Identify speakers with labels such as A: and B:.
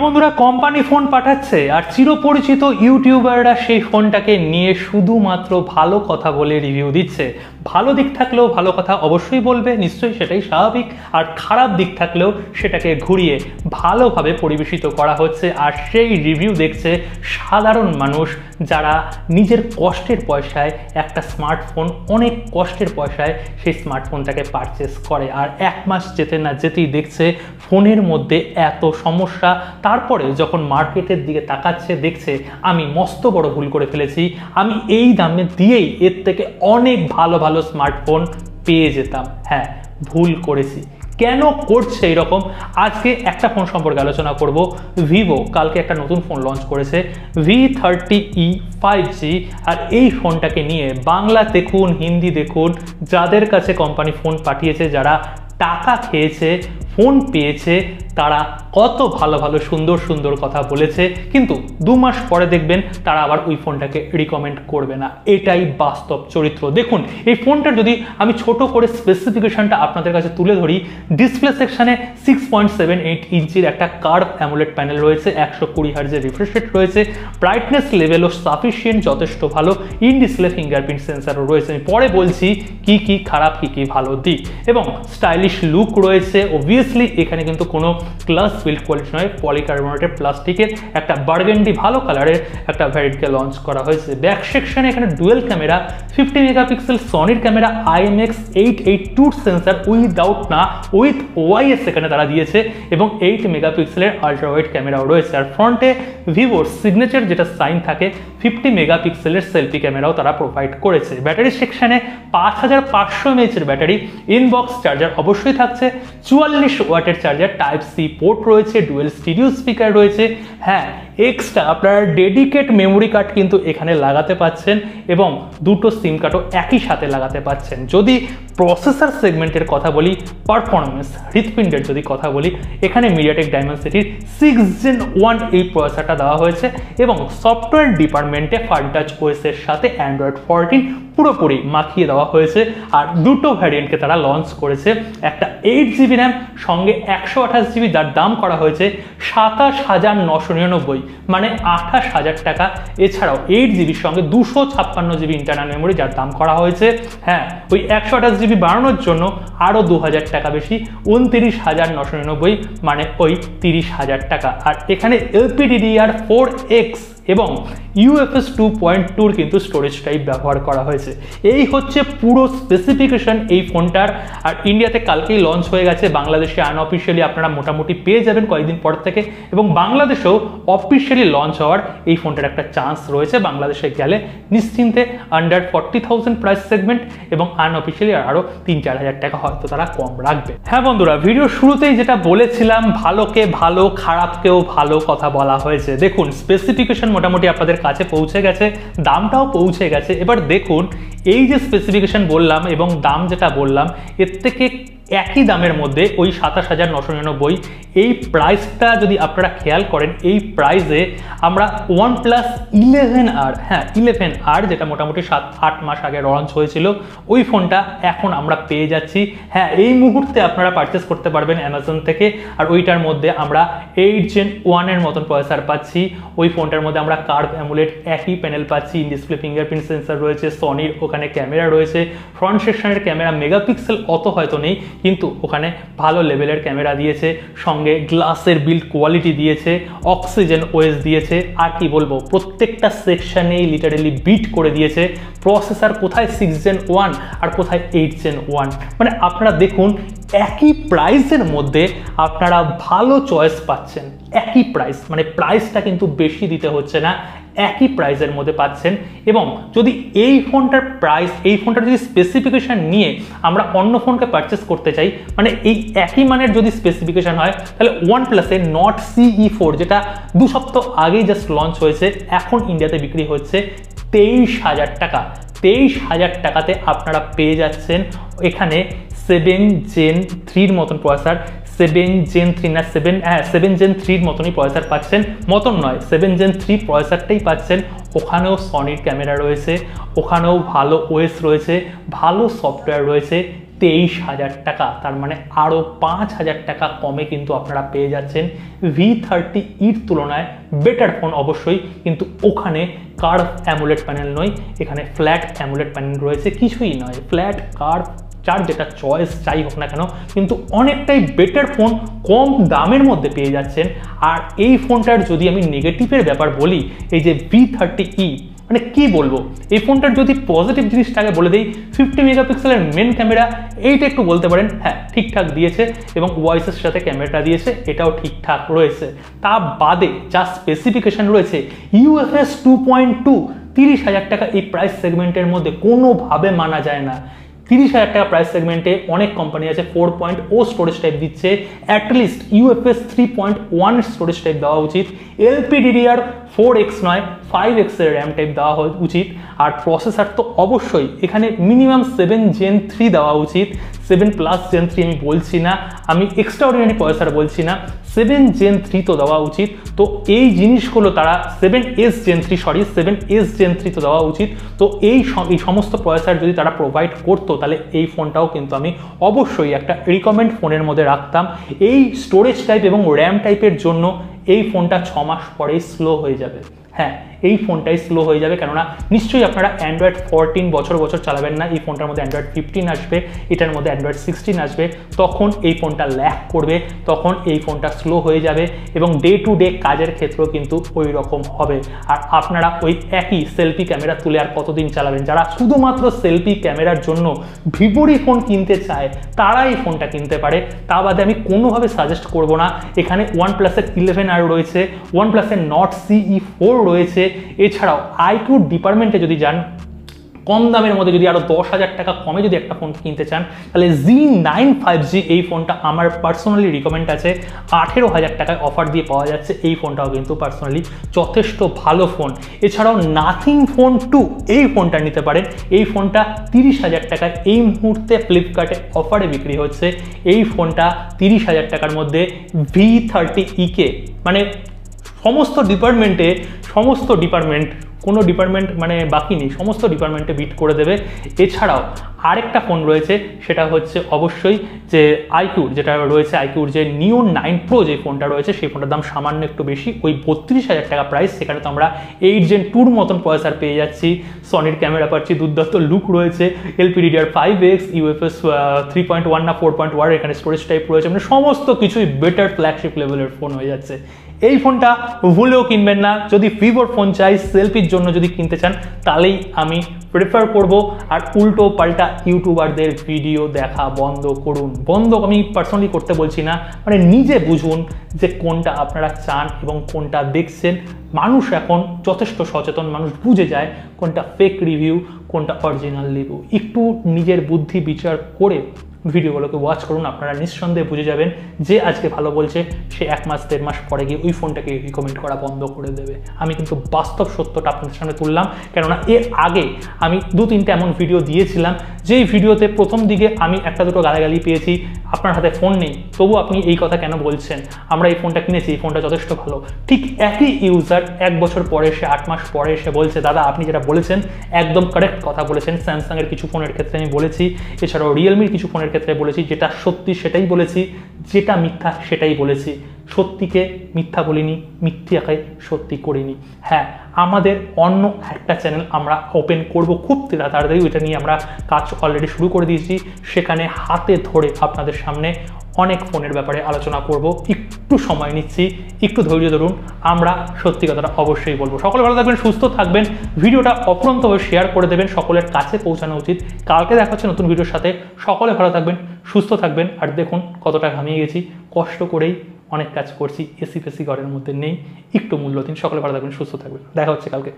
A: বন্ধুরা company phone পাঠাচ্ছে আর চিরপরিচিত ইউটিউবাররা সেই ফোনটাকে নিয়ে শুধুমাত্র ভালো কথা বলে রিভিউ দিচ্ছে। ভালো দিক থাকলেও ভালো কথা অবশ্যই বলবে, নিশ্চয়ই সেটাই স্বাভাবিক। আর খারাপ দিক থাকলেও সেটাকে ঘুরিয়ে ভালোভাবে পরিবেশিত করা হচ্ছে। আর সেই রিভিউ দেখছে সাধারণ মানুষ, যারা নিজের কষ্টের পয়সায় একটা স্মার্টফোন, অনেক কষ্টের পয়সায় সেই স্মার্টফোনটাকে পারচেস করে। আর এক মাস যেতে না যেতেই দেখছে ফোনের মধ্যে এত সমস্যা। তারপরে যখন মার্কেটের দিকে তাকাচ্ছে দেখছে আমি মস্ত বড় ভুল করে ফেলেছি, আমি এই দামে দিয়েই এর থেকে অনেক ভালো ভালো স্মার্টফোন পেয়ে যেতাম। হ্যাঁ, ভুল করেছি। কেন করছে এরকম? আজকে একটা ফোন সম্পর্কে আলোচনা করব। ভিভো কালকে একটা নতুন ফোন লঞ্চ করেছে, V30e 5G। আর এই ফোনটাকে নিয়ে বাংলা দেখুন, হিন্দি দেখুন, যাদের কাছে কোম্পানি ফোন পাঠিয়েছে, যারা টাকা খেয়েছে, ফোন পেয়েছে, তারা কত ভালো ভালো সুন্দর সুন্দর কথা বলেছে। কিন্তু 2 মাস পরে দেখবেন তারা আবার ওই ফোনটাকে রিকমেন্ড করবে না। এটাই বাস্তব চরিত্র। দেখুন, এই ফোনটার যদি আমি ছোট করে স্পেসিফিকেশনটা আপনাদের কাছে তুলে ধরি, ডিসপ্লে সেকশনে 6.78 ইঞ্চির একটা কার্ভ অ্যামোলেড প্যানেল রয়েছে, 120 হার্জের রিফ্রেশ রেট রয়েছে, ব্রাইটনেস লেভেলও সাফিসিয়েন্ট, যথেষ্ট ভালো, ইন ডিসপ্লে ফিঙ্গারপ্রিন্ট সেন্সারও রয়েছে। আমি পরে বলছি কি কি খারাপ কি কি ভালো দিক। এবং স্টাইলিশ লুক রয়েছে। অবভিয়াসলি এখানে কিন্তু কোনো গ্লাস বিল্ড কোয়ালিটি নয়, পলিকার্বনেটেড প্লাস্টিকের একটা বার্গেন্ডি ভালো কালারের একটা ভ্যারিয়েন্টকে লঞ্চ করা হয়েছে। ব্যাক সেকশনে এখানে ডুয়েল ক্যামেরা, 50 মেগাপিক্সেল সনির ক্যামেরা, IMX882 সেন্সার উইদাউট না উইথ OIS এখানে তারা দিয়েছে, এবং 8 মেগাপিক্সেলের আলট্রা ওয়াইড ক্যামেরাও রয়েছে। আর ফ্রন্টে ভিভোর সিগনেচার যেটা সাইন থাকে, 50 মেগাপিক্সেলের সেলফি ক্যামেরাও তারা প্রোভাইড করেছে। ব্যাটারি সেকশনে 5500 mAh এর ব্যাটারি, ইনবক্স চার্জার অবশ্যই থাকছে, 44 ওয়াটের চার্জার, টাইপ সি পোর্ট রয়েছে, ডুয়েল স্টিরিও স্পিকার রয়েছে। হ্যাঁ, এক্সট্রা আপনারা ডেডিকেট মেমোরি কার্ড কিন্তু এখানে লাগাতে পাচ্ছেন, এবং দুটো সিম কার্ডও একই সাথে লাগাতে পাচ্ছেন। যদি প্রসেসর সেগমেন্টের কথা বলি, পারফরমেন্স হৃৎপিণ্ডের যদি কথা বলি, এখানে মিডিয়াটেক ডাইমেনসিটির 6 Gen 1 এই প্রসেসরটা দেওয়া হয়েছে, এবং সফটওয়্যার ডিপার্টমেন্টে ফানটাচ ওএস এর সাথে Android 14 পুরোপুরি মাখিয়ে দেওয়া হয়েছে। আর দুটো ভ্যারিয়েন্টকে তারা লঞ্চ করেছে, একটা 8GB র্যাম সঙ্গে 128GB, যার দাম করা হয়েছে 27,999, মানে 28,000 টাকা। এছাড়াও 8GB সঙ্গে 256GB ইন্টারনাল মেমোরি, যার দাম করা হয়েছে, হ্যাঁ, ওই 128GB বাড়ানোর জন্য আরও 2000 টাকা বেশি, 29,999, মানে ওই 30,000 টাকা। আর এখানে LPDDR4X এবং UFS 2.2 কিন্তু স্টোরেজ টাইপ ব্যবহার করা হয়েছে। এই হচ্ছে পুরো স্পেসিফিকেশন এই ফোনটার। আর ইন্ডিয়াতে কালকেই লঞ্চ হয়ে গেছে, বাংলাদেশে আনঅফিসিয়ালি আপনারা মোটামুটি পেয়ে যাবেন কয়েকদিন পর থেকে, এবং বাংলাদেশেও অফিসিয়ালি লঞ্চ হওয়ার এই ফোনটার একটা চান্স রয়েছে। বাংলাদেশে গেলে নিশ্চিন্তে আন্ডার 40,000 প্রাইস সেগমেন্ট, এবং আনঅফিসিয়ালি আরও 3-4 হাজার টাকা হয়তো তারা কম রাখবে। হ্যাঁ বন্ধুরা, ভিডিও শুরুতেই যেটা বলেছিলাম, ভালোকে ভালো খারাপকেও ভালো কথা বলা হয়েছে। দেখুন, স্পেসিফিকেশন মোটামুটি আপনাদের কাছে পৌঁছে গেছে, দামটাও পৌঁছে গেছে। এবার দেখুন, এই যে স্পেসিফিকেশন বললাম এবং দাম যেটা বললাম, এর থেকে একই দামের মধ্যে ওই 27,999 এই প্রাইসটা যদি আপনারা খেয়াল করেন, এই প্রাইসে আমরা OnePlus 11R, হ্যাঁ 11R, যেটা মোটামুটি 7-8 মাস আগে লঞ্চ হয়েছিল, ওই ফোনটা এখন আমরা পেয়ে যাচ্ছি। হ্যাঁ, এই মুহূর্তে আপনারা পারচেস করতে পারবেন অ্যামাজন থেকে। আর ওইটার মধ্যে আমরা 8 Gen 1 এর মতন প্রসেসর পাচ্ছি। ওই ফোনটার মধ্যে আমরা কার্ভ অ্যামোলেড একই প্যানেল পাচ্ছি, ইন ডিসপ্লে ফিঙ্গারপ্রিন্ট সেন্সার রয়েছে, সনির ওখানে ক্যামেরা রয়েছে, ফ্রন্ট সেকশনের ক্যামেরা মেগাপিক্সেল অত হয়তো নেই, কিন্তু ওখানে ভালো লেভেলের ক্যামেরা দিয়েছে, সঙ্গে গ্লাসের বিল্ড কোয়ালিটি দিয়েছে, অক্সিজেন ওএস দিয়েছে। আর কি বলবো, প্রত্যেকটা সেকশনেই লিটারেলি বিট করে দিয়েছে। প্রসেসর কোথায় 6 Gen 1 আর কোথায় 8 Gen 1, মানে আপনারা দেখুন একই প্রাইসের মধ্যে আপনারা ভালো চয়েস পাচ্ছেন। একই প্রাইস, মানে প্রাইসটা কিন্তু বেশি দিতে হচ্ছে না, একই প্রাইসের মধ্যে পাচ্ছেন। এবং যদি এই ফোনটার প্রাইস, এই ফোনটার যদি স্পেসিফিকেশন নিয়ে আমরা অন্য ফোনকে পারচেস করতে চাই, মানে এই একই মানের যদি স্পেসিফিকেশন হয়, তাহলে OnePlus-এর Nord CE4, যেটা 2 সপ্তাহ আগেই জাস্ট লঞ্চ হয়েছে, এখন ইন্ডিয়াতে বিক্রি হচ্ছে 23,000 টাকা। 23,000 টাকাতে আপনারা পেয়ে যাচ্ছেন এখানে 7 Gen 3 মতন প্রসেসর, 7 Gen 3 না 7 Gen 3 মতনই প্রসেসর পাচ্ছেন, মতন নয় 7 Gen 3 প্রসেসরটাই পাচ্ছেন। ওখানেও সনির ক্যামেরা রয়েছে, ওখানেও ভালো ওএস রয়েছে, ভালো সফটওয়্যার রয়েছে, 23,000 টাকা, তার মানে আরও 5,000 টাকা কমে কিন্তু আপনারা পেয়ে যাচ্ছেন V30Eর তুলনায় বেটার ফোন অবশ্যই, কিন্তু ওখানে কার্ভ অ্যামোলেড প্যানেল নয়, এখানে ফ্ল্যাট অ্যামোলেড প্যানেল রয়েছে, কিছুই নয়, ফ্ল্যাট কার্ভ যার যেটা চয়েস চাই হোক না কেন, কিন্তু অনেকটাই বেটার ফোন কম দামের মধ্যে পেয়ে যাচ্ছেন। আর এই ফোনটার যদি আমি নেগেটিভের ব্যাপার বলি, এই যে V30E, মানে কি বলবো, এই ফোনটার যদি পজিটিভ জিনিসটাকে বলে দিই, 50 মেগাপিক্সেলের মেন ক্যামেরা, এইটা একটু বলতে পারেন হ্যাঁ ঠিকঠাক দিয়েছে, এবং ওয়াইসের সাথে ক্যামেরাটা দিয়েছে, এটাও ঠিকঠাক রয়েছে। তা বাদে যা স্পেসিফিকেশন রয়েছে, UFS 2.2, 30,000 টাকা এই প্রাইস সেগমেন্টের মধ্যে কোনোভাবে মানা যায় না। 30,000 টাকা প্রাইস সেগমেন্টে অনেক কোম্পানি আছে 4.0 স্টোরেজ টাইপ দিচ্ছে, অ্যাটলিস্ট UFS 3.1 স্টোরেজ টাইপ দেওয়া উচিত, LPDDR4X নয় 5X এর র্যাম টাইপ দেওয়া উচিত, আর প্রসেসর তো অবশ্যই এখানে মিনিমাম 7 Gen 3 দেওয়া উচিত। 7+ Gen 3 আমি বলছি না, আমি এক্সট্রাঅর্ডিনারি প্রসেসর বলছি না, 7 Gen 3 তো দেওয়া উচিত। তো এই জিনিসগুলো তারা 7S Gen 3 তো দেওয়া উচিত। তো এই সমস্ত প্রসেসর যদি তারা প্রোভাইড করতো, তাহলে এই ফোনটাও কিন্তু আমি অবশ্যই একটা রিকমেন্ড ফোনের মধ্যে রাখতাম। এই স্টোরেজ টাইপ এবং র্যাম টাইপের জন্য এই ফোনটা 6 মাস পরেই স্লো হয়ে যাবে। হ্যাঁ, এই ফোনটাই স্লো হয়ে যাবে, কেননা নিশ্চয়ই আপনারা অ্যান্ড্রয়েড 14 বছর চালাবেন না। এই ফোনটার মধ্যে অ্যান্ড্রয়েড 15 আসবে, এটার মধ্যে অ্যান্ড্রয়েড 16 আসবে, তখন এই ফোনটা ল্যাগ করবে, তখন এই ফোনটা স্লো হয়ে যাবে, এবং ডে টু ডে কাজের ক্ষেত্রেও কিন্তু ওই রকম হবে। আর আপনারা ওই একই সেলফি ক্যামেরা তুলে আর কতদিন চালাবেন? যারা শুধুমাত্র সেলফি ক্যামেরার জন্য ভিভোরই ফোন কিনতে চায়, তারা এই ফোনটা কিনতে পারে। তা বাদে আমি কোনোভাবে সাজেস্ট করব না। এখানে OnePlus-এর 11R রয়েছে, OnePlus-এর Nord CE4 রয়েছে, এছাড়াও iQOO ডিপার্টমেন্টে যদি যান, কম দামের মধ্যে যদি আরো 10,000 টাকা কমে যদি একটা ফোন কিনতে চান, তাহলে Z9 5G এই ফোনটা আমার পার্সোনালি রিকমেন্ড আছে, 18,000 টাকায় অফার দিয়ে পাওয়া যাচ্ছে। এই ফোনটাও কিন্তু পার্সোনালি যথেষ্ট ভালো ফোন। এছাড়াও নাথিং ফোন 2 এই ফোনটা নিতে পারেন। এই ফোনটা 30,000 টাকায় এই মুহূর্তে ফ্লিপকার্টে অফারে বিক্রি হচ্ছে। এই ফোনটা 30,000 টাকার মধ্যে V30E মানে সমস্ত ডিপার্টমেন্ট কোনো ডিপার্টমেন্ট মানে বাকি নেই, সমস্ত ডিপার্টমেন্টে বিট করে দেবে। এছাড়াও আরেকটা ফোন রয়েছে, সেটা হচ্ছে অবশ্যই যে iQOO যেটা রয়েছে, iQOO যে Neo 9 Pro যে ফোনটা রয়েছে, সেই ফোনটার দাম সামান্য একটু বেশি, ওই 32,000 টাকা প্রাইস। সেখানে তো আমরা 8 Gen 2 মতন প্রসেসর পেয়ে যাচ্ছি, সনির ক্যামেরা পাচ্ছি, দুর্দান্ত লুক রয়েছে, LPDDR5X, UFS 3.1 না 4.1 এখানে স্টোরেজ টাইপ রয়েছে, মানে সমস্ত কিছুই বেটার ফ্ল্যাগশিপ লেভেলের ফোন হয়ে যাচ্ছে। এই ফোনটা ভুলেও কিনবেন না। যদি ভিভোর ফোন চাই সেলফির জন্য যদি কিনতে চান, তাহলেই আমি প্রেফার করব। আর উল্টো পাল্টা ইউটিউবারদের ভিডিও দেখা বন্ধ করুন। বন্ধ আমি পার্সোনালি করতে বলছি না, মানে নিজে বুঝুন যে কোনটা আপনারা চান এবং কোনটা দেখছেন। মানুষ এখন যথেষ্ট সচেতন, মানুষ বুঝে যায় কোনটা ফেক রিভিউ, কোনটা অরিজিনাল রিভিউ। একটু নিজের বুদ্ধি বিচার করে ভিডিওগুলোকে ওয়াচ করুন, আপনারা নিঃসন্দেহে বুঝে যাবেন যে আজকে ভালো বলছে, সে 1 মাস 1.5 মাস পরে গিয়ে ওই ফোনটাকে রিকমেন্ড করা বন্ধ করে দেবে। আমি কিন্তু বাস্তব সত্যটা আপনাদের সামনে তুললাম, কেননা এর আগে আমি 2-3টে এমন ভিডিও দিয়েছিলাম, যেই ভিডিওতে প্রথম দিকে আমি 1-2 গালাগালি পেয়েছি, আপনার হাতে ফোন নেই তবু আপনি এই কথা কেন বলছেন, আমরা এই ফোনটা কিনেছি, এই ফোনটা যথেষ্ট ভালো। ঠিক একই ইউজার 1 বছর পরে এসে, 8 মাস পরে এসে বলছে, দাদা আপনি যেটা বলেছেন একদম কারেক্ট কথা বলেছেন। স্যামসাংয়ের কিছু ফোনের ক্ষেত্রে আমি বলেছি, এছাড়াও রিয়েলমির কিছু ফোনের ক্ষেত্রে বলেছি, যেটা সত্যি সেটাই বলেছি, যেটা মিথ্যা সেটাই বলেছি। সত্যিকে মিথ্যা বলিনি, মিথ্যাকে সত্যি করিনি। হ্যাঁ, আমাদের অন্য একটা চ্যানেল আমরা ওপেন করব খুব তাড়াতাড়ি, ওইটা নিয়ে আমরা কাজ অলরেডি শুরু করে দিয়েছি। সেখানে হাতে ধরে আপনাদের সামনে অনেক ফোনের ব্যাপারে আলোচনা করব। একটু সময় নিচ্ছি, একটু ধৈর্য ধরুন, আমরা সত্যি কথাটা অবশ্যই বলবো। সকলে ভালো থাকবেন, সুস্থ থাকবেন, ভিডিওটা অফুরন্তভাবে শেয়ার করে দেবেন, সকলের কাছে পৌঁছানো উচিত। কালকে দেখা হচ্ছে নতুন ভিডিওর সাথে। সকলে ভালো থাকবেন, সুস্থ থাকবেন। আর দেখুন কতটা ঘামিয়ে গেছি, কষ্ট করেই অনেক কাজ করছি, এসি ফেসি ঘরের মধ্যে নেই, একটু মূল্য দিন। সকলে ভালো থাকবেন, সুস্থ থাকবেন, দেখা হচ্ছে কালকে।